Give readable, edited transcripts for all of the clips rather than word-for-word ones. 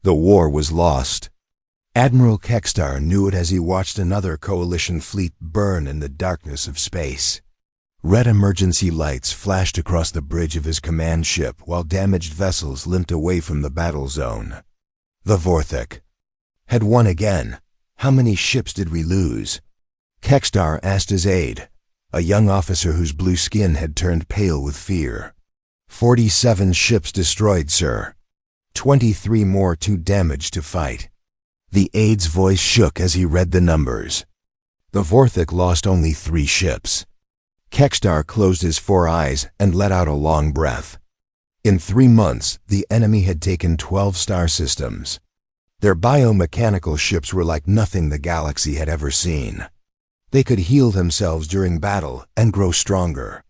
The war was lost. Admiral Kextar knew it as he watched another Coalition fleet burn in the darkness of space. Red emergency lights flashed across the bridge of his command ship while damaged vessels limped away from the battle zone. The Vorthik had won again. How many ships did we lose? Kextar asked his aide, a young officer whose blue skin had turned pale with fear. 47 ships destroyed, sir. 23 more too damaged to fight. The aide's voice shook as he read the numbers. The Vorthik lost only 3 ships. Kextar closed his 4 eyes and let out a long breath. In 3 months, the enemy had taken 12 star systems. Their biomechanical ships were like nothing the galaxy had ever seen. They could heal themselves during battle and grow stronger.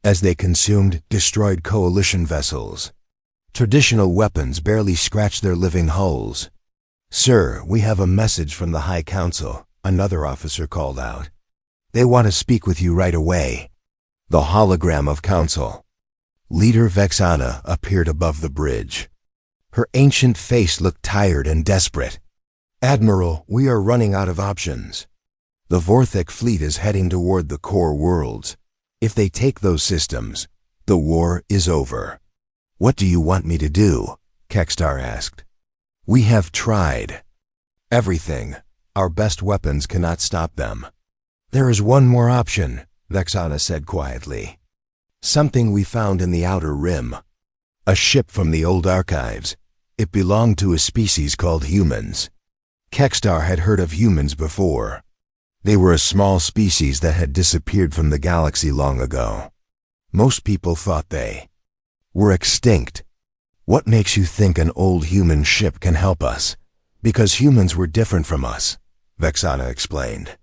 As they consumed destroyed Coalition vessels, traditional weapons barely scratched their living hulls. "Sir, we have a message from the High Council," another officer called out. "They want to speak with you right away." The hologram of Council. Leader Vexana appeared above the bridge. Her ancient face looked tired and desperate. "Admiral, we are running out of options. The Vorthik fleet is heading toward the core worlds. If they take those systems, the war is over." "What do you want me to do?" Kextar asked. "We have tried everything. Our best weapons cannot stop them." "There is one more option," Vexana said quietly. "Something we found in the Outer Rim. A ship from the old archives. It belonged to a species called humans." Kextar had heard of humans before. They were a small species that had disappeared from the galaxy long ago. Most people thought they were extinct. "What makes you think an old human ship can help us?" "Because humans were different from us," Vexana explained.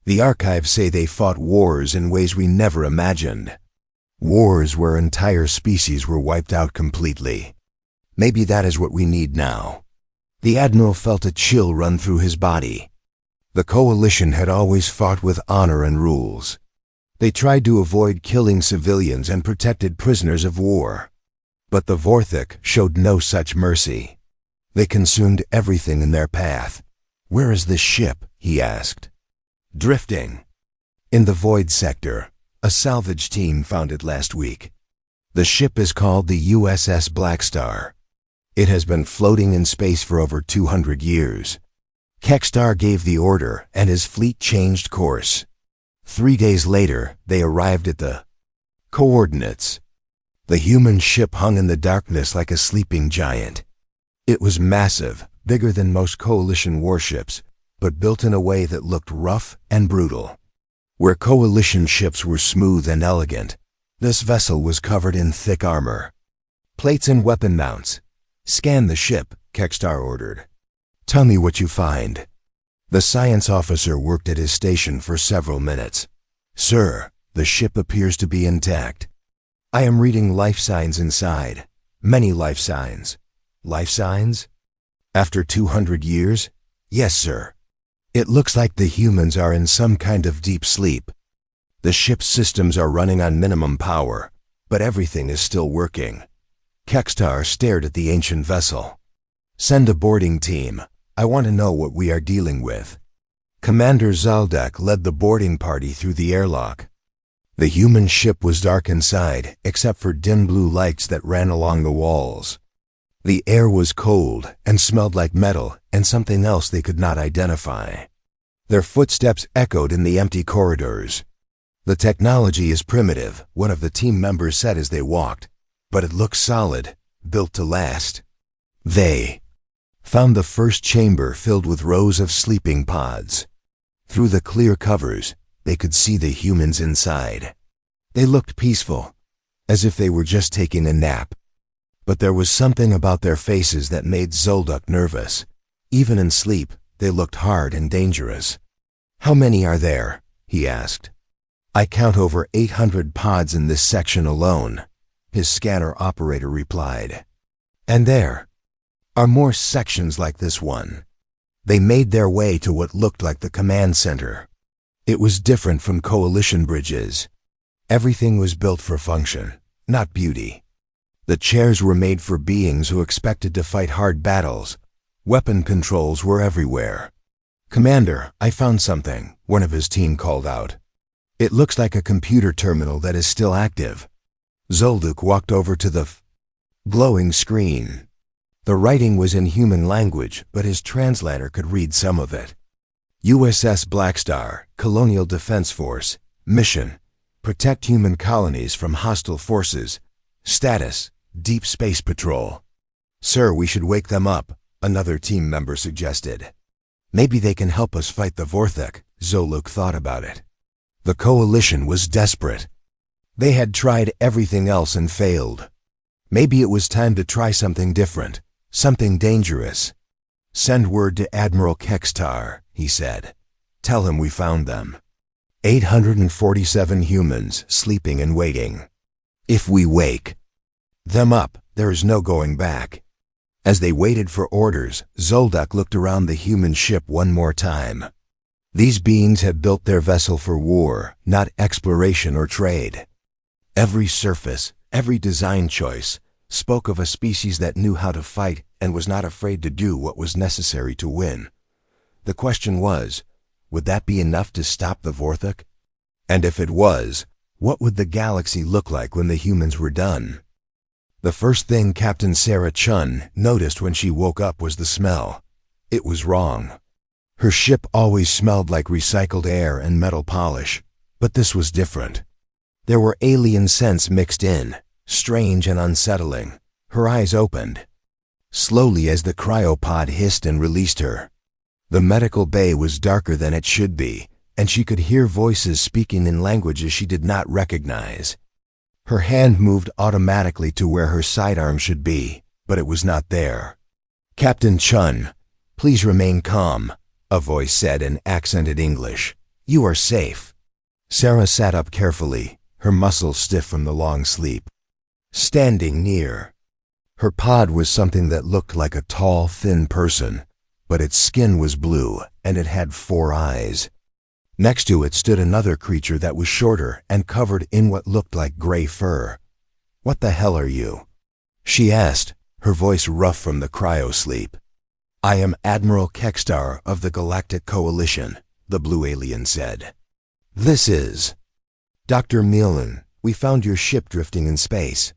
"The archives say they fought wars in ways we never imagined. Wars where entire species were wiped out completely. Maybe that is what we need now." The Admiral felt a chill run through his body. The Coalition had always fought with honor and rules. They tried to avoid killing civilians and protected prisoners of war. But the Vorthik showed no such mercy. They consumed everything in their path. "Where is this ship?" he asked. "Drifting in the Void Sector. A salvage team found it last week. The ship is called the USS Blackstar. It has been floating in space for over 200 years. Kextar gave the order, and his fleet changed course. 3 days later, they arrived at the coordinates. The human ship hung in the darkness like a sleeping giant. It was massive, bigger than most Coalition warships, but built in a way that looked rough and brutal. Where Coalition ships were smooth and elegant, this vessel was covered in thick armor. "Plates and weapon mounts. Scan the ship," Kextar ordered. "Tell me what you find." The science officer worked at his station for several minutes. "Sir, the ship appears to be intact. I am reading life signs inside. Many life signs." "Life signs? After 200 years?" "Yes, sir. It looks like the humans are in some kind of deep sleep. The ship's systems are running on minimum power, but everything is still working." Kextar stared at the ancient vessel. "Send a boarding team. I want to know what we are dealing with." Commander Zaldak led the boarding party through the airlock. The human ship was dark inside, except for dim blue lights that ran along the walls. The air was cold and smelled like metal and something else they could not identify. Their footsteps echoed in the empty corridors. "The technology is primitive," one of the team members said as they walked, "but it looks solid, built to last." They found the first chamber filled with rows of sleeping pods. Through the clear covers, they could see the humans inside. They looked peaceful, as if they were just taking a nap. But there was something about their faces that made Zoldyck nervous. Even in sleep, they looked hard and dangerous. "How many are there?" he asked. "I count over 800 pods in this section alone," his scanner operator replied. "And there are more sections like this one." They made their way to what looked like the command center. It was different from Coalition bridges. Everything was built for function, not beauty. The chairs were made for beings who expected to fight hard battles, Weapon controls were everywhere. "Commander, I found something," one of his team called out. "It looks like a computer terminal that is still active." Zolduk walked over to the glowing screen. The writing was in human language, but his translator could read some of it. USS Blackstar, Colonial Defense Force, mission: protect human colonies from hostile forces. Status: Deep Space Patrol. "Sir, we should wake them up," another team member suggested. "Maybe they can help us fight the Vorthok." Zoluk thought about it. The coalition was desperate. They had tried everything else and failed. Maybe it was time to try something different, something dangerous. "Send word to Admiral Kekstar," he said. "Tell him we found them. 847 humans sleeping and waiting. If we wake them up, there is no going back." As they waited for orders, Zolduk looked around the human ship one more time. These beings had built their vessel for war, not exploration or trade. Every surface, every design choice, spoke of a species that knew how to fight and was not afraid to do what was necessary to win. The question was, would that be enough to stop the Vorthok? And if it was, what would the galaxy look like when the humans were done? The first thing Captain Sarah Chun noticed when she woke up was the smell. It was wrong. Her ship always smelled like recycled air and metal polish, but this was different. There were alien scents mixed in, strange and unsettling. Her eyes opened slowly as the cryopod hissed and released her. The medical bay was darker than it should be, and she could hear voices speaking in languages she did not recognize. Her hand moved automatically to where her sidearm should be, but it was not there. "Captain Chun, please remain calm," a voice said in accented English. "You are safe." Sarah sat up carefully, her muscles stiff from the long sleep. Standing near her pod was something that looked like a tall, thin person, but its skin was blue and it had 4 eyes. Next to it stood another creature that was shorter and covered in what looked like gray fur. "What the hell are you?" she asked, her voice rough from the cryo-sleep. "I am Admiral Kekstar of the Galactic Coalition," the blue alien said. "This is Dr. Millen. We found your ship drifting in space.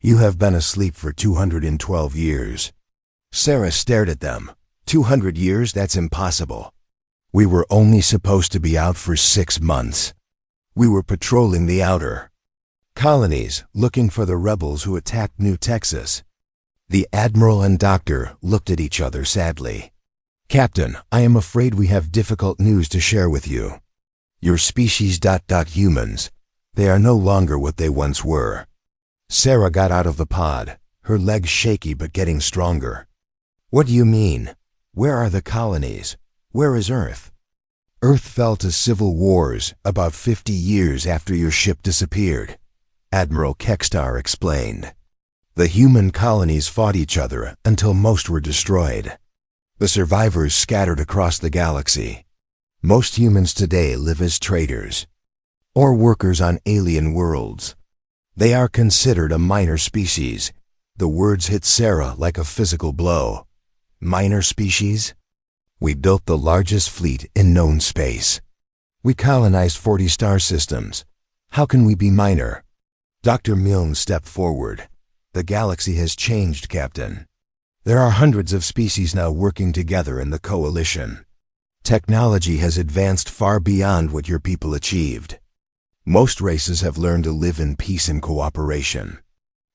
You have been asleep for 212 years. Sarah stared at them. 200 years? That's impossible. We were only supposed to be out for 6 months. We were patrolling the outer colonies, looking for the rebels who attacked New Texas." The Admiral and Doctor looked at each other sadly. "Captain, I am afraid we have difficult news to share with you. Your species ... humans, they are no longer what they once were." Sarah got out of the pod, her legs shaky but getting stronger. "What do you mean? Where are the colonies? Where is Earth?" "Earth fell to civil wars about 50 years after your ship disappeared," Admiral Kekstar explained. "The human colonies fought each other until most were destroyed. The survivors scattered across the galaxy. Most humans today live as traders or workers on alien worlds. They are considered a minor species." The words hit Sarah like a physical blow. "Minor species? We built the largest fleet in known space. We colonized 40 star systems. How can we be minor?" Dr. Milne stepped forward. "The galaxy has changed, Captain. There are hundreds of species now working together in the coalition. Technology has advanced far beyond what your people achieved. Most races have learned to live in peace and cooperation."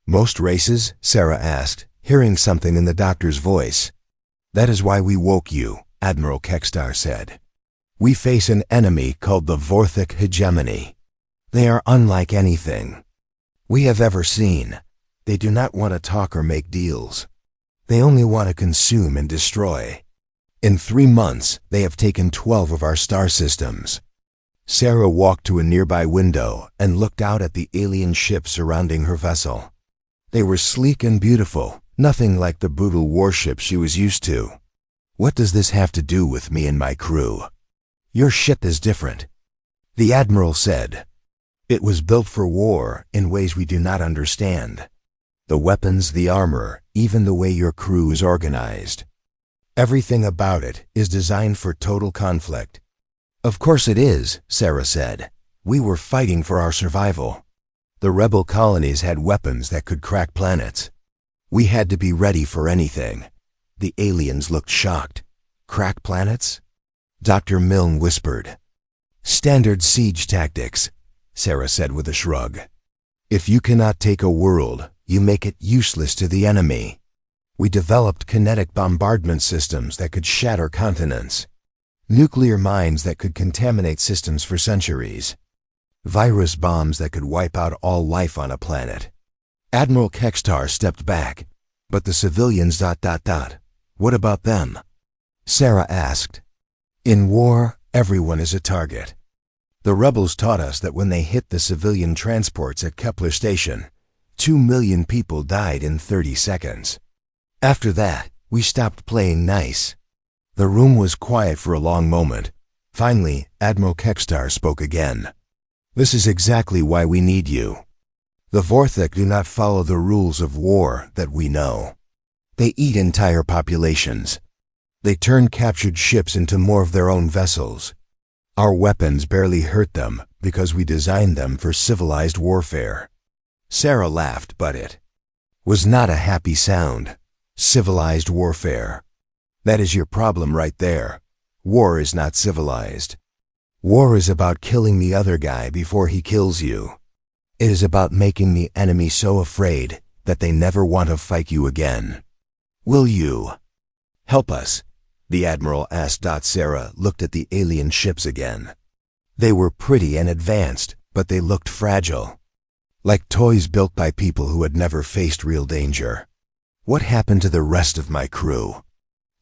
"Most races?" Sarah asked, hearing something in the doctor's voice. "That is why we woke you," Admiral Kekstar said. "We face an enemy called the Vorthok hegemony. They are unlike anything we have ever seen. They do not want to talk or make deals. They only want to consume and destroy. In 3 months, they have taken 12 of our star systems." Sarah walked to a nearby window and looked out at the alien ships surrounding her vessel. They were sleek and beautiful, nothing like the brutal warships she was used to. "What does this have to do with me and my crew?" "Your ship is different," the Admiral said. "It was built for war in ways we do not understand. The weapons, the armor, even the way your crew is organized. Everything about it is designed for total conflict. Of course it is, Sarah said. We were fighting for our survival. The rebel colonies had weapons that could crack planets. We had to be ready for anything. The aliens looked shocked. Crack planets? Dr. Milne whispered. Standard siege tactics, Sarah said with a shrug. If you cannot take a world, you make it useless to the enemy. We developed kinetic bombardment systems that could shatter continents. Nuclear mines that could contaminate systems for centuries. Virus bombs that could wipe out all life on a planet. Admiral Kextar stepped back. But the civilians... What about them? Sarah asked. In war, everyone is a target. The rebels taught us that when they hit the civilian transports at Kepler Station, 2 million people died in 30 seconds. After that, we stopped playing nice. The room was quiet for a long moment. Finally, Admiral Kextar spoke again. This is exactly why we need you. The Vorthek do not follow the rules of war that we know. They eat entire populations. They turn captured ships into more of their own vessels. Our weapons barely hurt them because we designed them for civilized warfare. Sarah laughed, but it was not a happy sound. Civilized warfare. That is your problem right there. War is not civilized. War is about killing the other guy before he kills you. It is about making the enemy so afraid that they never want to fight you again. Will you help us? The Admiral asked. Sarah looked at the alien ships again. They were pretty and advanced, but they looked fragile. Like toys built by people who had never faced real danger. What happened to the rest of my crew?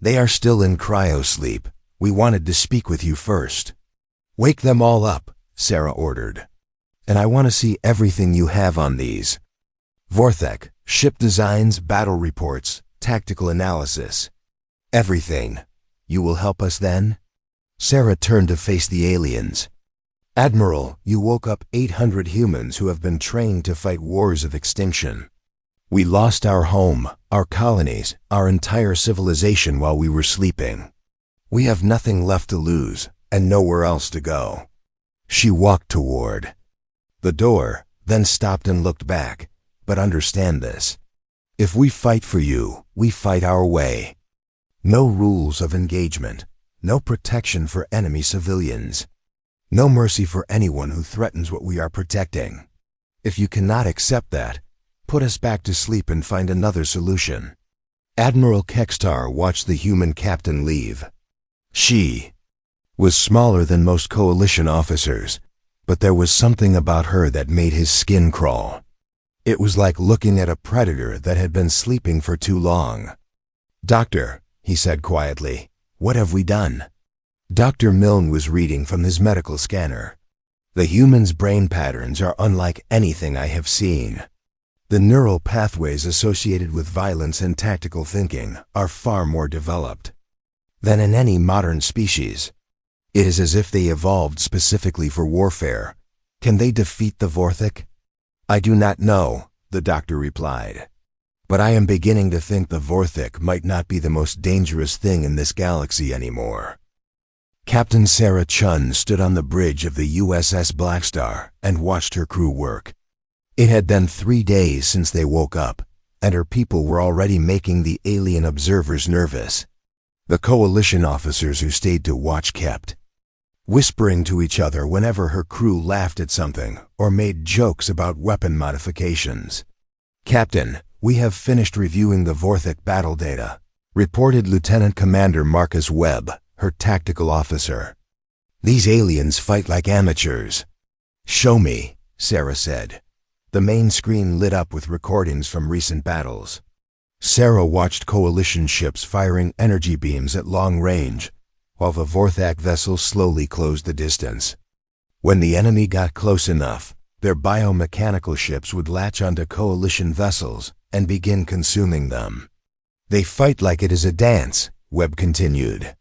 They are still in cryo-sleep. We wanted to speak with you first. Wake them all up, Sarah ordered. And I want to see everything you have on these. Vorthek, ship designs, battle reports, tactical analysis. Everything. You will help us then? Sarah turned to face the aliens. Admiral, you woke up 800 humans who have been trained to fight wars of extinction. We lost our home, our colonies, our entire civilization while we were sleeping. We have nothing left to lose, and nowhere else to go. She walked toward the door, then stopped and looked back. But understand this. If we fight for you, we fight our way. No rules of engagement, no protection for enemy civilians, no mercy for anyone who threatens what we are protecting. If you cannot accept that, put us back to sleep and find another solution. Admiral Kextar watched the human captain leave. She was smaller than most coalition officers, but there was something about her that made his skin crawl. It was like looking at a predator that had been sleeping for too long. Doctor, he said quietly, what have we done? Dr. Milne was reading from his medical scanner. The human's brain patterns are unlike anything I have seen. The neural pathways associated with violence and tactical thinking are far more developed than in any modern species. It is as if they evolved specifically for warfare. Can they defeat the Vorthek? I do not know, the doctor replied. But I am beginning to think the Vorthek might not be the most dangerous thing in this galaxy anymore. Captain Sarah Chun stood on the bridge of the USS Blackstar and watched her crew work. It had been 3 days since they woke up, and her people were already making the alien observers nervous. The coalition officers who stayed to watch kept whispering to each other whenever her crew laughed at something or made jokes about weapon modifications. Captain, we have finished reviewing the Vorthek battle data, reported Lieutenant Commander Marcus Webb, her tactical officer. These aliens fight like amateurs. Show me, Sarah said. The main screen lit up with recordings from recent battles. Sarah watched coalition ships firing energy beams at long range, while the Vorthak vessels slowly closed the distance. When the enemy got close enough, their biomechanical ships would latch onto coalition vessels and begin consuming them. They fight like it is a dance, Webb continued.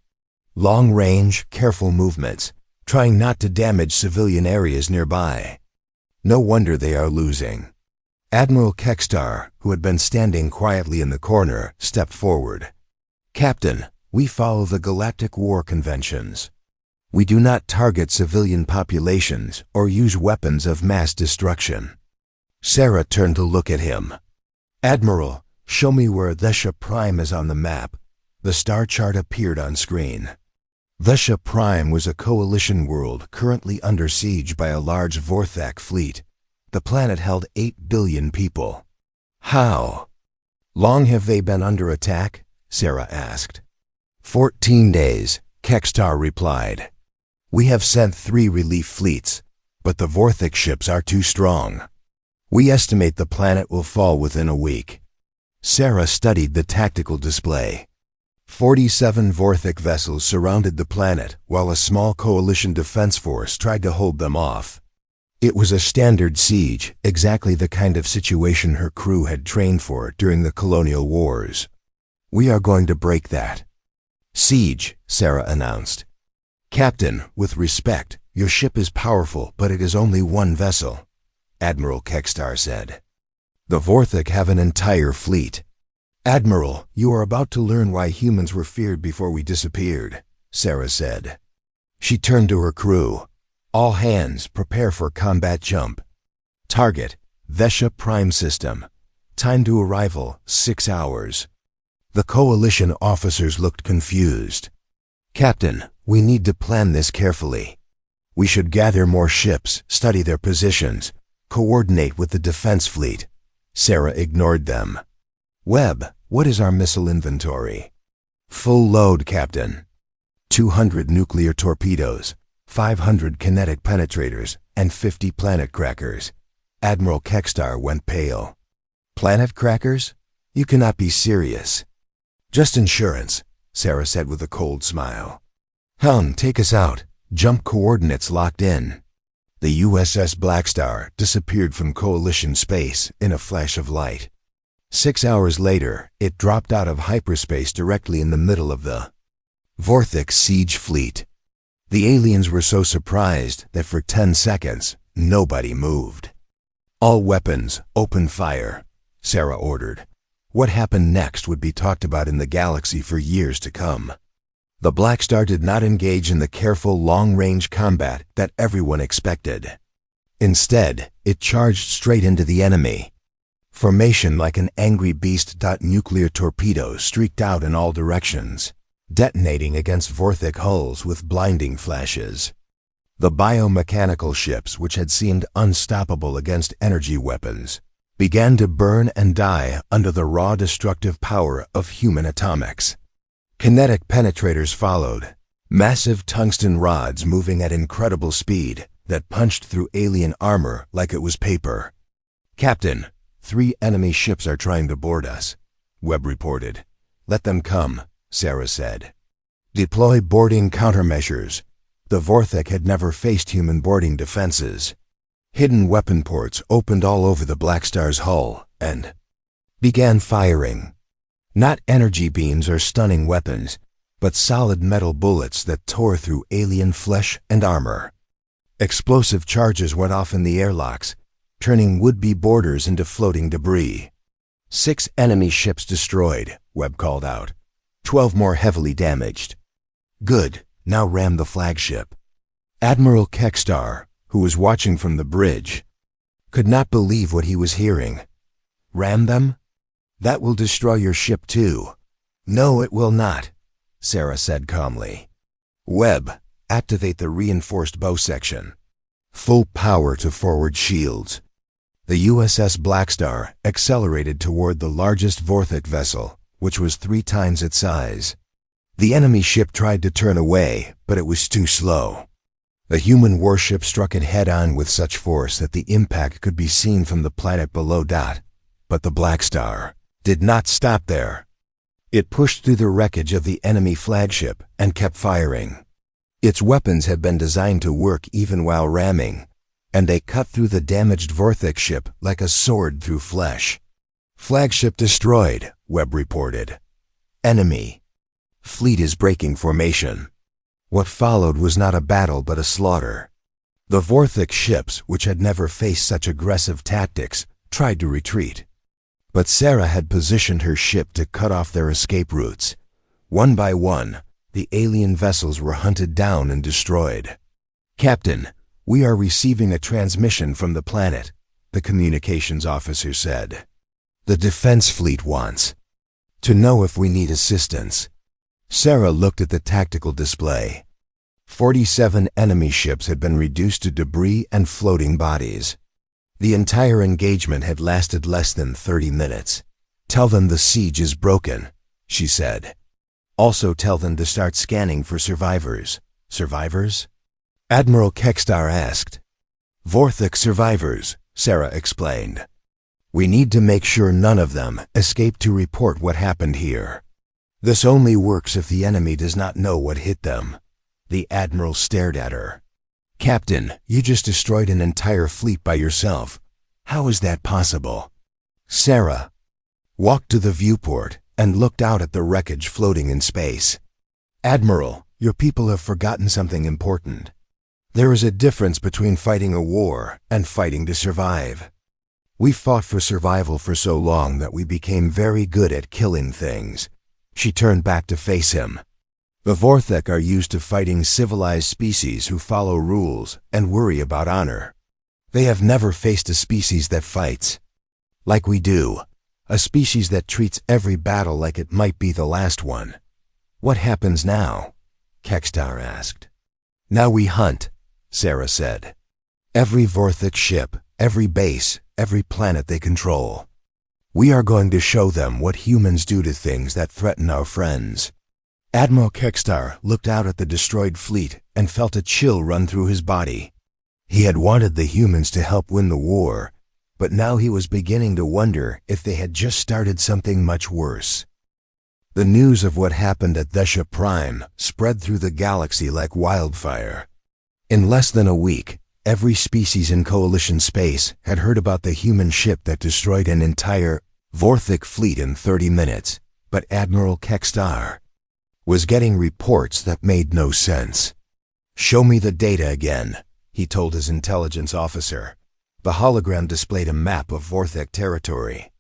Long range, careful movements, trying not to damage civilian areas nearby. No wonder they are losing. Admiral Kextar, who had been standing quietly in the corner, stepped forward. Captain, We follow the Galactic War conventions. We do not target civilian populations or use weapons of mass destruction. Sarah turned to look at him. Admiral, show me where Vesha Prime is on the map. The star chart appeared on screen. Vesha Prime was a coalition world currently under siege by a large Vorthak fleet. The planet held 8 billion people. How long have they been under attack? Sarah asked. 14 days, Kekstar replied. We have sent 3 relief fleets, but the Vorthak ships are too strong. We estimate the planet will fall within a week. Sarah studied the tactical display. 47 Vorthak vessels surrounded the planet while a small coalition defense force tried to hold them off. It was a standard siege, exactly the kind of situation her crew had trained for during the colonial wars. We are going to break that. Siege, Sarah announced. Captain, with respect, your ship is powerful, but it is only one vessel, Admiral Kekstar said. The Vorthak have an entire fleet. Admiral, you are about to learn why humans were feared before we disappeared, Sarah said. She turned to her crew. All hands, prepare for combat jump. Target, Vesha Prime System. Time to arrival, 6 hours. The coalition officers looked confused. Captain, we need to plan this carefully. We should gather more ships, study their positions, coordinate with the defense fleet. Sarah ignored them. Webb, what is our missile inventory? Full load, Captain. 200 nuclear torpedoes, 500 kinetic penetrators, and 50 planet crackers. Admiral Kekstar went pale. Planet crackers? You cannot be serious. Just insurance, Sarah said with a cold smile. Helm, take us out. Jump coordinates locked in. The USS Blackstar disappeared from Coalition space in a flash of light. 6 hours later, it dropped out of hyperspace directly in the middle of the Vorthak siege fleet. The aliens were so surprised that for 10 seconds, nobody moved. All weapons, open fire, Sarah ordered. What happened next would be talked about in the galaxy for years to come. The Blackstar did not engage in the careful long-range combat that everyone expected. Instead, it charged straight into the enemy. Formation like an angry beast. Nuclear torpedoes streaked out in all directions, detonating against Vorthak hulls with blinding flashes. The biomechanical ships, which had seemed unstoppable against energy weapons, began to burn and die under the raw destructive power of human atomics. Kinetic penetrators followed, massive tungsten rods moving at incredible speed that punched through alien armor like it was paper. Captain, 3 enemy ships are trying to board us, Webb reported. Let them come, Sarah said. Deploy boarding countermeasures. The Vorthak had never faced human boarding defenses. Hidden weapon ports opened all over the Blackstar's hull and began firing. Not energy beams or stunning weapons, but solid metal bullets that tore through alien flesh and armor. Explosive charges went off in the airlocks, turning would-be boarders into floating debris. 6 enemy ships destroyed, Webb called out. 12 more heavily damaged. Good, now ram the flagship. Admiral Kekstar, who was watching from the bridge, could not believe what he was hearing. Ram them? That will destroy your ship too. No, it will not, Sarah said calmly. Webb, activate the reinforced bow section. Full power to forward shields. The USS Blackstar accelerated toward the largest Vorthak vessel, which was 3 times its size. The enemy ship tried to turn away, but it was too slow. The human warship struck it head-on with such force that the impact could be seen from the planet below. But the Blackstar did not stop there. It pushed through the wreckage of the enemy flagship and kept firing. Its weapons had been designed to work even while ramming, and they cut through the damaged Vorthak ship like a sword through flesh. Flagship destroyed, Webb reported. Enemy fleet is breaking formation. What followed was not a battle but a slaughter. The Vorthak ships, which had never faced such aggressive tactics, tried to retreat. But Sarah had positioned her ship to cut off their escape routes. One by one, the alien vessels were hunted down and destroyed. "Captain, we are receiving a transmission from the planet," the communications officer said. "The defense fleet wants to know if we need assistance." Sarah looked at the tactical display. 47 enemy ships had been reduced to debris and floating bodies. The entire engagement had lasted less than 30 minutes. "Tell them the siege is broken," she said. "Also tell them to start scanning for survivors." "Survivors?" Admiral Kekstar asked. "Vorthik survivors," Sarah explained. "We need to make sure none of them escape to report what happened here. This only works if the enemy does not know what hit them." The Admiral stared at her. "Captain, you just destroyed an entire fleet by yourself. How is that possible?" Sarah walked to the viewport and looked out at the wreckage floating in space. "Admiral, your people have forgotten something important. There is a difference between fighting a war and fighting to survive. We fought for survival for so long that we became very good at killing things." She turned back to face him. "The Vorthik are used to fighting civilized species who follow rules and worry about honor. They have never faced a species that fights like we do, a species that treats every battle like it might be the last one." "What happens now?" Kekstar asked. "Now we hunt," Sarah said. "Every Vorthik ship, every base, every planet they control. We are going to show them what humans do to things that threaten our friends." Admiral Kekstar looked out at the destroyed fleet and felt a chill run through his body. He had wanted the humans to help win the war, but now he was beginning to wonder if they had just started something much worse. The news of what happened at Thesha Prime spread through the galaxy like wildfire. In less than a week, every species in Coalition space had heard about the human ship that destroyed an entire Vorthik fleet in 30 minutes, but Admiral Kekstar was getting reports that made no sense. "Show me the data again," he told his intelligence officer. The hologram displayed a map of Vorthik territory.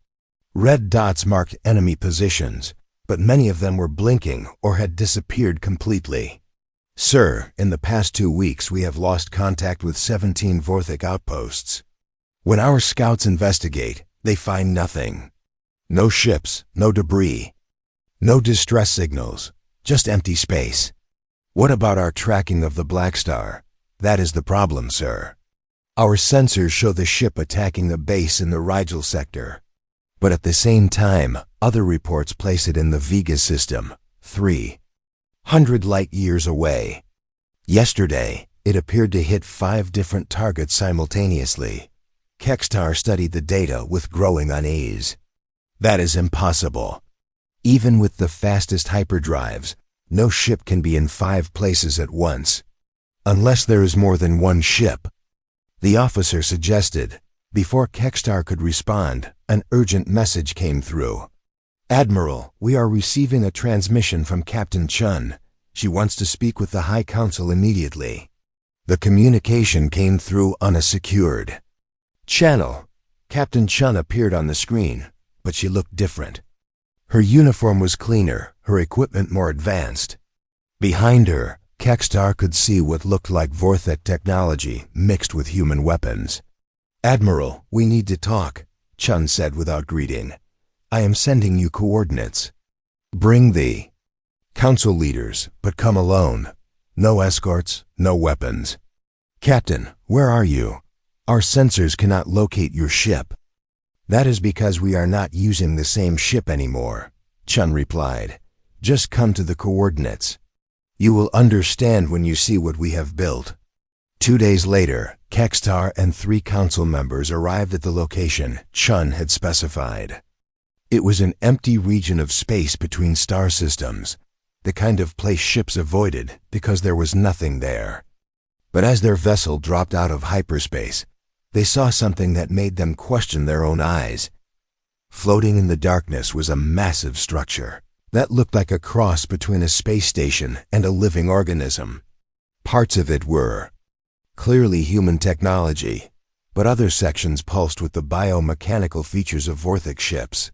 Red dots marked enemy positions, but many of them were blinking or had disappeared completely. "Sir, in the past 2 weeks we have lost contact with 17 Vorthik outposts. When our scouts investigate, they find nothing. No ships, no debris, no distress signals. Just empty space." "What about our tracking of the Blackstar?" "That is the problem, sir. Our sensors show the ship attacking the base in the Rigel sector, but at the same time, other reports place it in the Vega system, 300 light-years away. Yesterday, it appeared to hit 5 different targets simultaneously." Kekstar studied the data with growing unease. "That is impossible. Even with the fastest hyperdrives, no ship can be in 5 places at once, unless there is more than one ship," the officer suggested. Before Kekstar could respond, an urgent message came through. "Admiral, we are receiving a transmission from Captain Chun. She wants to speak with the High Council immediately." The communication came through on a secured channel. Captain Chun appeared on the screen, but she looked different. Her uniform was cleaner, her equipment more advanced. Behind her, Kekstar could see what looked like Vorthik technology mixed with human weapons. "Admiral, we need to talk," Chun said without greeting. "I am sending you coordinates. Bring the council leaders, but come alone. No escorts, no weapons." "Captain, where are you? Our sensors cannot locate your ship." "That is because we are not using the same ship anymore," Chun replied. "Just come to the coordinates. You will understand when you see what we have built." 2 days later, Kekstar and 3 council members arrived at the location Chun had specified. It was an empty region of space between star systems, the kind of place ships avoided because there was nothing there. But as their vessel dropped out of hyperspace, they saw something that made them question their own eyes. Floating in the darkness was a massive structure that looked like a cross between a space station and a living organism. Parts of it were clearly human technology, but other sections pulsed with the biomechanical features of Vorthik ships.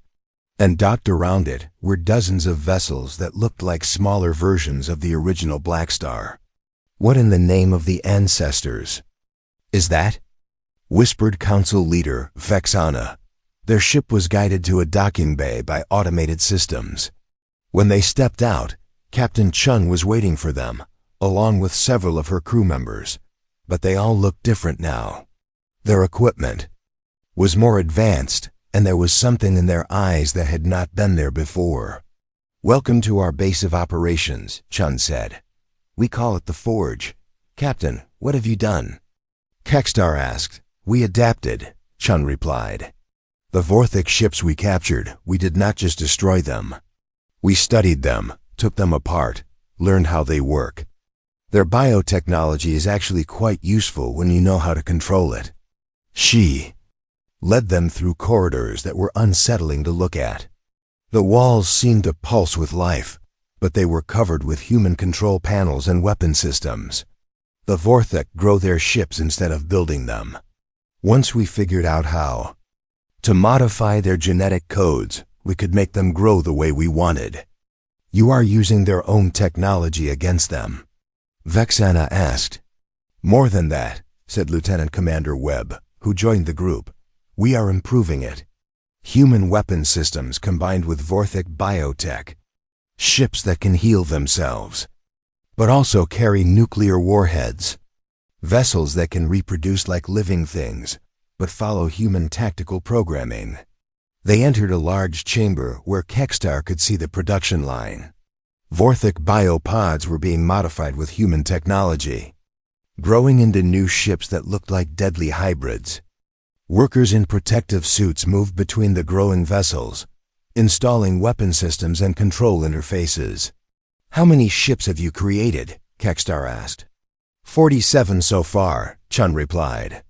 And docked around it were dozens of vessels that looked like smaller versions of the original Blackstar. "What in the name of the ancestors is that?" whispered Council Leader Vexana. Their ship was guided to a docking bay by automated systems. When they stepped out, Captain Chun was waiting for them, along with several of her crew members. But they all looked different now. Their equipment was more advanced, and there was something in their eyes that had not been there before. "Welcome to our base of operations," Chun said. "We call it the Forge. Captain, what have you done?" Kextar asked. "We adapted," Chun replied. "The Vorthic ships we captured, we did not just destroy them. We studied them, took them apart, learned how they work. Their biotechnology is actually quite useful when you know how to control it." She led them through corridors that were unsettling to look at. The walls seemed to pulse with life, but they were covered with human control panels and weapon systems. The Vorthic grow their ships instead of building them. Once we figured out how to modify their genetic codes, we could make them grow the way we wanted. "You are using their own technology against them?" Vexana asked. "More than that," said Lieutenant Commander Webb, who joined the group. "We are improving it. Human weapon systems combined with Vorthic biotech. Ships that can heal themselves, but also carry nuclear warheads. Vessels that can reproduce like living things, but follow human tactical programming." They entered a large chamber where Kextar could see the production line. Vorthic biopods were being modified with human technology, growing into new ships that looked like deadly hybrids. Workers in protective suits moved between the growing vessels, installing weapon systems and control interfaces. "How many ships have you created?" Kextar asked. 47 so far," Chun replied.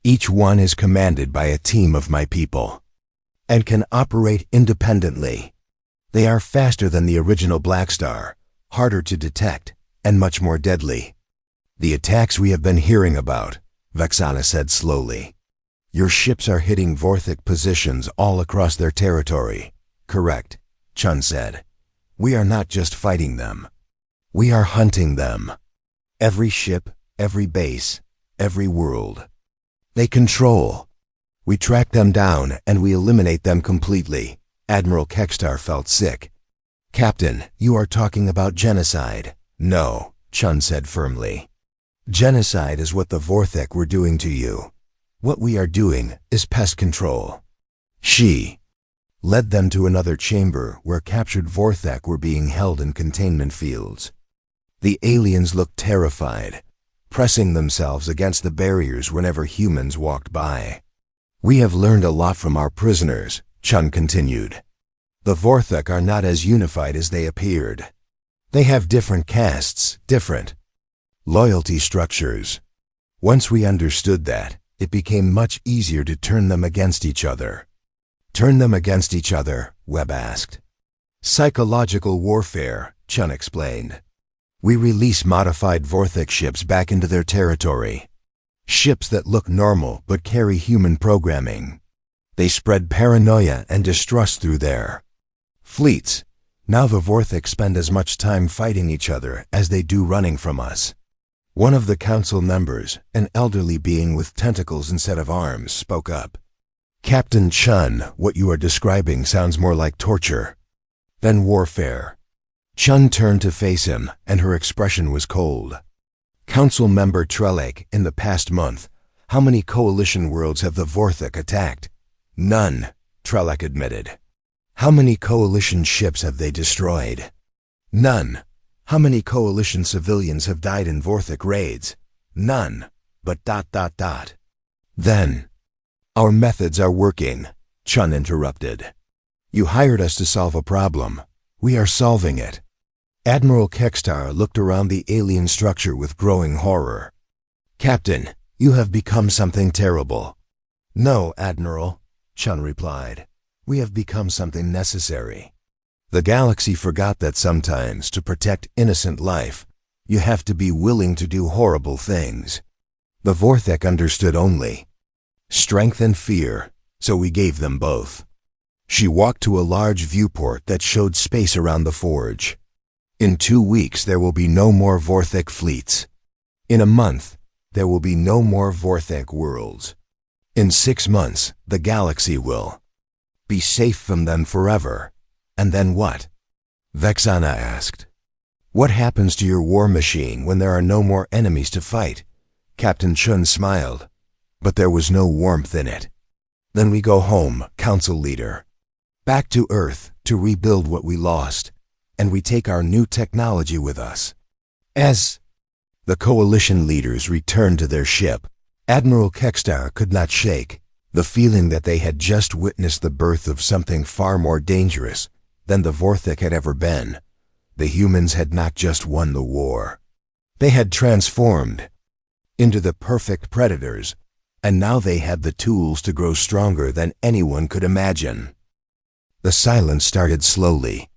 "Each one is commanded by a team of my people, and can operate independently. They are faster than the original Blackstar, harder to detect, and much more deadly." "The attacks we have been hearing about," Vexana said slowly. "Your ships are hitting Vorthic positions all across their territory." "Correct," Chun said. "We are not just fighting them. We are hunting them. Every ship, every base, every world they control. We track them down and we eliminate them completely." Admiral Kextar felt sick. "Captain, you are talking about genocide." "No," Chun said firmly. "Genocide is what the Vorthic were doing to you. What we are doing is pest control." She led them to another chamber where captured Vorthic were being held in containment fields. The aliens looked terrified, pressing themselves against the barriers whenever humans walked by. "We have learned a lot from our prisoners," Chun continued. "The Vorthic are not as unified as they appeared. They have different castes, different loyalty structures. Once we understood that, it became much easier to turn them against each other." "Turn them against each other?" Webb asked. "Psychological warfare," Chun explained. "We release modified Vorthic ships back into their territory. Ships that look normal but carry human programming. They spread paranoia and distrust through their fleets. Now the Vorthic spend as much time fighting each other as they do running from us." One of the council members, an elderly being with tentacles instead of arms, spoke up. "Captain Chun, what you are describing sounds more like torture than warfare." Chun turned to face him, and her expression was cold. "Council member Trelake, in the past month, how many coalition worlds have the Vorthic attacked?" "None," Trelake admitted. "How many coalition ships have they destroyed?" "None." "How many coalition civilians have died in Vorthic raids?" "None. But ... Then, our methods are working," Chun interrupted. "You hired us to solve a problem. We are solving it." Admiral Kextar looked around the alien structure with growing horror. "Captain, you have become something terrible." "No, Admiral," Chun replied. "We have become something necessary. The galaxy forgot that sometimes, to protect innocent life, you have to be willing to do horrible things. The Vorthic understood only strength and fear, so we gave them both." She walked to a large viewport that showed space around the forge. In 2 weeks, there will be no more Vorthek fleets. In a month, there will be no more Vorthek worlds. In 6 months, the galaxy will be safe from them forever. And then what? Vexana asked. What happens to your war machine when there are no more enemies to fight? Captain Chun smiled, but there was no warmth in it. Then we go home, Council Leader. Back to Earth to rebuild what we lost, and we take our new technology with us. As the coalition leaders returned to their ship, Admiral Kextar could not shake the feeling that they had just witnessed the birth of something far more dangerous than the Vorthek had ever been. The humans had not just won the war. They had transformed into the perfect predators, and now they had the tools to grow stronger than anyone could imagine. The silence started slowly.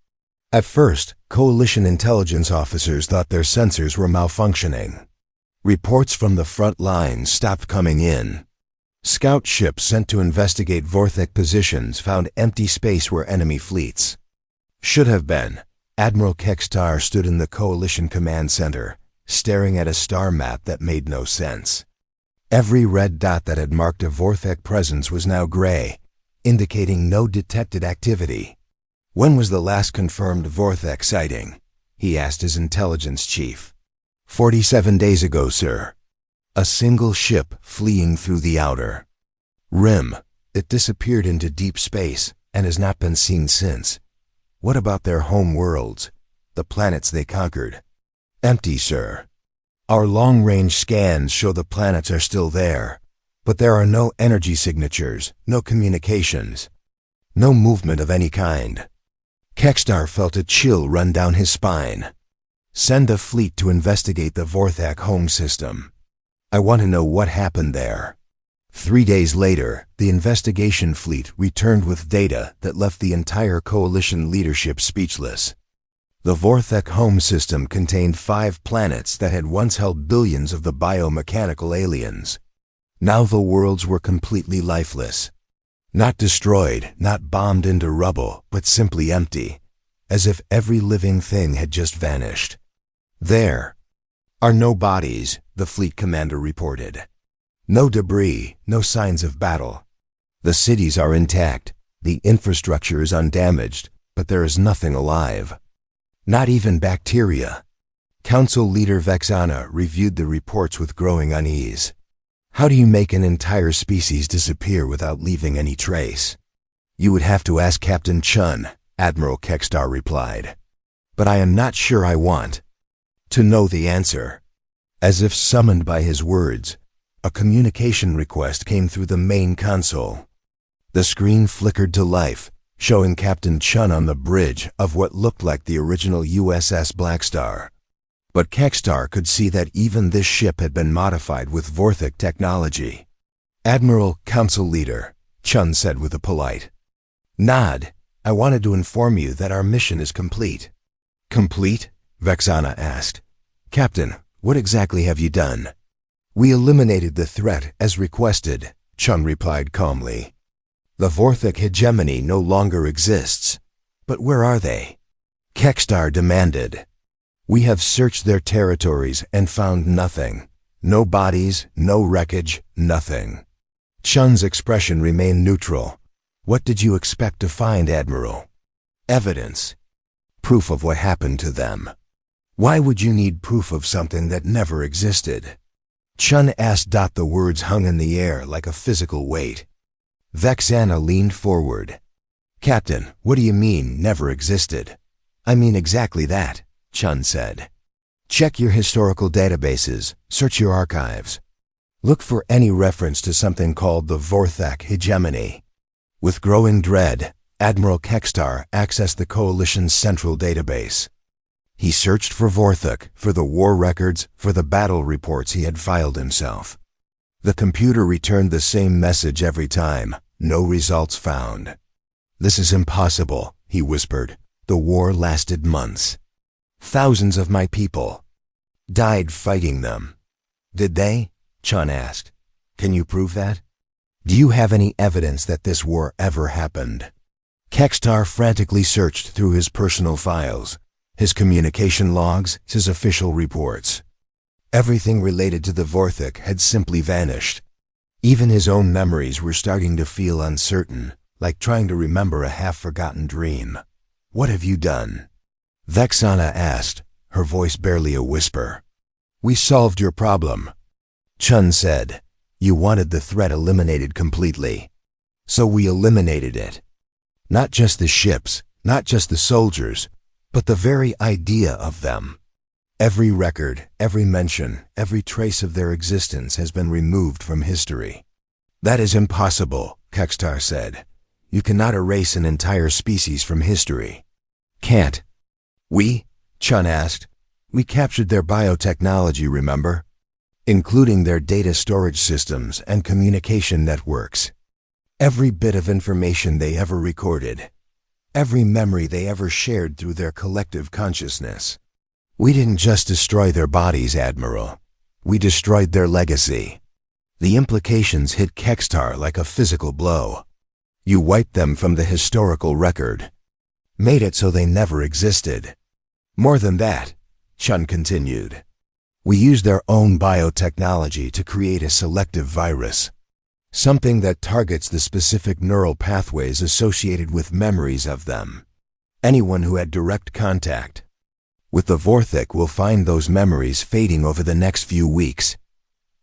At first, coalition intelligence officers thought their sensors were malfunctioning. Reports from the front lines stopped coming in. Scout ships sent to investigate Vorthek positions found empty space where enemy fleets should have been. Admiral Kextar stood in the coalition command center, staring at a star map that made no sense. Every red dot that had marked a Vorthek presence was now gray, indicating no detected activity. When was the last confirmed Vorthek sighting? He asked his intelligence chief. 47 days ago, sir. A single ship fleeing through the outer rim. It disappeared into deep space and has not been seen since. What about their home worlds, the planets they conquered? Empty, sir. Our long-range scans show the planets are still there, but there are no energy signatures, no communications, no movement of any kind. Kextar felt a chill run down his spine. Send a fleet to investigate the Vorthek home system. I want to know what happened there. 3 days later, the investigation fleet returned with data that left the entire coalition leadership speechless. The Vorthek home system contained 5 planets that had once held billions of the biomechanical aliens. Now the worlds were completely lifeless. Not destroyed, not bombed into rubble, but simply empty, as if every living thing had just vanished. There are no bodies, the fleet commander reported. No debris, no signs of battle. The cities are intact, the infrastructure is undamaged, but there is nothing alive. Not even bacteria. Council Leader Vexana reviewed the reports with growing unease. How do you make an entire species disappear without leaving any trace? You would have to ask Captain Chun, Admiral Kextar replied. But I am not sure I want to know the answer. As if summoned by his words, a communication request came through the main console. The screen flickered to life, showing Captain Chun on the bridge of what looked like the original USS Blackstar. But Kextar could see that even this ship had been modified with Vorthek technology. Admiral, Council Leader, Chun said with a polite nod, I wanted to inform you that our mission is complete. Complete? Vexana asked. Captain, what exactly have you done? We eliminated the threat as requested, Chun replied calmly. The Vorthek hegemony no longer exists. But where are they? Kextar demanded. We have searched their territories and found nothing. No bodies, no wreckage, nothing. Chun's expression remained neutral. What did you expect to find, Admiral? Evidence. Proof of what happened to them. Why would you need proof of something that never existed? Chun asked. The words hung in the air like a physical weight. Vexana leaned forward. Captain, what do you mean, never existed? I mean exactly that, Chun said. Check your historical databases, search your archives. Look for any reference to something called the Vorthek hegemony. With growing dread, Admiral Kextar accessed the Coalition's central database. He searched for Vorthek, for the war records, for the battle reports he had filed himself. The computer returned the same message every time, no results found. This is impossible, he whispered. The war lasted months. Thousands of my people died fighting them. Did they? Chun asked. Can you prove that? Do you have any evidence that this war ever happened? Kextar frantically searched through his personal files, his communication logs, his official reports. Everything related to the Vorthik had simply vanished. Even his own memories were starting to feel uncertain, like trying to remember a half-forgotten dream. "What have you done?" Vexana asked, her voice barely a whisper. "We solved your problem," Chun said. "You wanted the threat eliminated completely. So we eliminated it. Not just the ships, not just the soldiers, but the very idea of them. Every record, every mention, every trace of their existence has been removed from history." "That is impossible," Kextar said. "You cannot erase an entire species from history." "Can't we?" Chun asked. "We captured their biotechnology, remember? Including their data storage systems and communication networks. Every bit of information they ever recorded. Every memory they ever shared through their collective consciousness. We didn't just destroy their bodies, Admiral. We destroyed their legacy." The implications hit Kextar like a physical blow. "You wiped them from the historical record. Made it so they never existed. More than that," Chun continued. "We used their own biotechnology to create a selective virus. Something that targets the specific neural pathways associated with memories of them. Anyone who had direct contact with the Vorthik will find those memories fading over the next few weeks.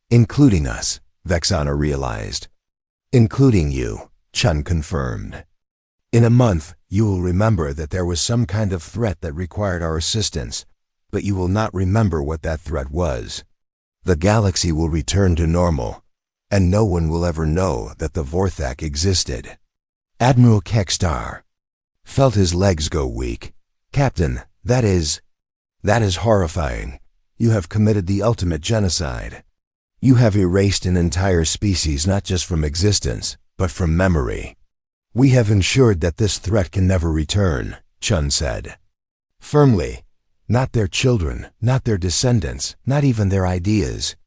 Including us," Vexana realized. "Including you," Chun confirmed. "In a month, you will remember that there was some kind of threat that required our assistance, but you will not remember what that threat was. The galaxy will return to normal, and no one will ever know that the Vorthak existed." Admiral Kextar felt his legs go weak. "Captain, that is horrifying. You have committed the ultimate genocide. You have erased an entire species not just from existence, but from memory." "We have ensured that this threat can never return," Chun said. Firmly. "Not their children, not their descendants, not even their ideas.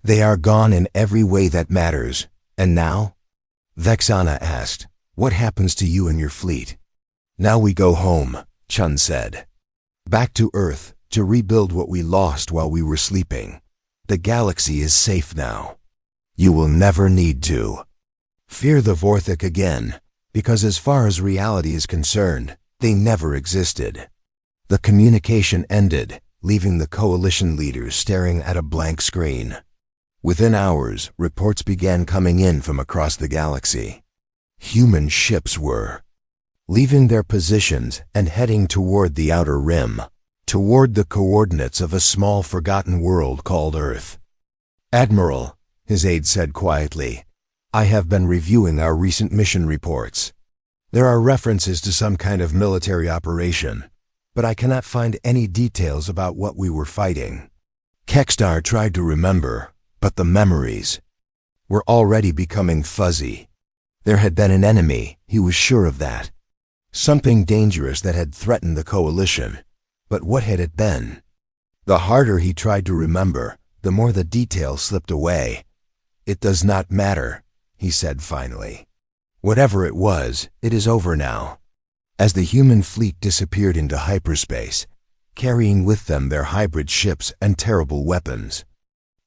They are gone in every way that matters. And now?" Vexana asked. "What happens to you and your fleet?" "Now we go home," Chun said. "Back to Earth, to rebuild what we lost while we were sleeping. The galaxy is safe now. You will never need to fear the Vorthik again, because as far as reality is concerned, they never existed." The communication ended, leaving the coalition leaders staring at a blank screen. Within hours, reports began coming in from across the galaxy. Human ships were leaving their positions and heading toward the outer rim, toward the coordinates of a small forgotten world called Earth. "Admiral," his aide said quietly, "I have been reviewing our recent mission reports. There are references to some kind of military operation, but I cannot find any details about what we were fighting." Kextar tried to remember, but the memories were already becoming fuzzy. There had been an enemy, he was sure of that. Something dangerous that had threatened the coalition, but what had it been? The harder he tried to remember, the more the details slipped away. "It does not matter," he said finally. "Whatever it was, it is over now." As the human fleet disappeared into hyperspace, carrying with them their hybrid ships and terrible weapons,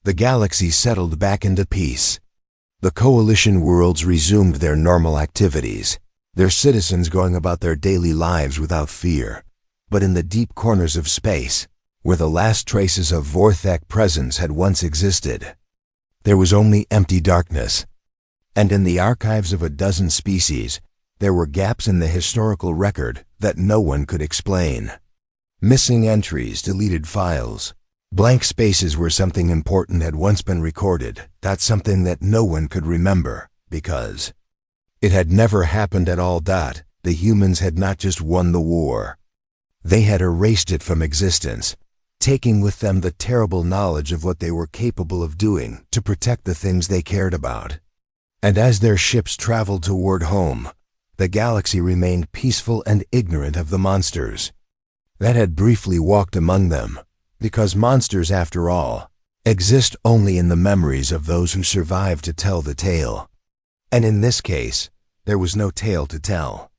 the galaxy settled back into peace. The coalition worlds resumed their normal activities, their citizens going about their daily lives without fear. But in the deep corners of space, where the last traces of Vorthak presence had once existed, there was only empty darkness. And in the archives of a dozen species, there were gaps in the historical record that no one could explain. Missing entries, deleted files, blank spaces where something important had once been recorded, that's something that no one could remember, because it had never happened at all. The humans had not just won the war. They had erased it from existence, taking with them the terrible knowledge of what they were capable of doing to protect the things they cared about. And as their ships traveled toward home, the galaxy remained peaceful and ignorant of the monsters that had briefly walked among them, because monsters, after all, exist only in the memories of those who survive to tell the tale. And in this case, there was no tale to tell.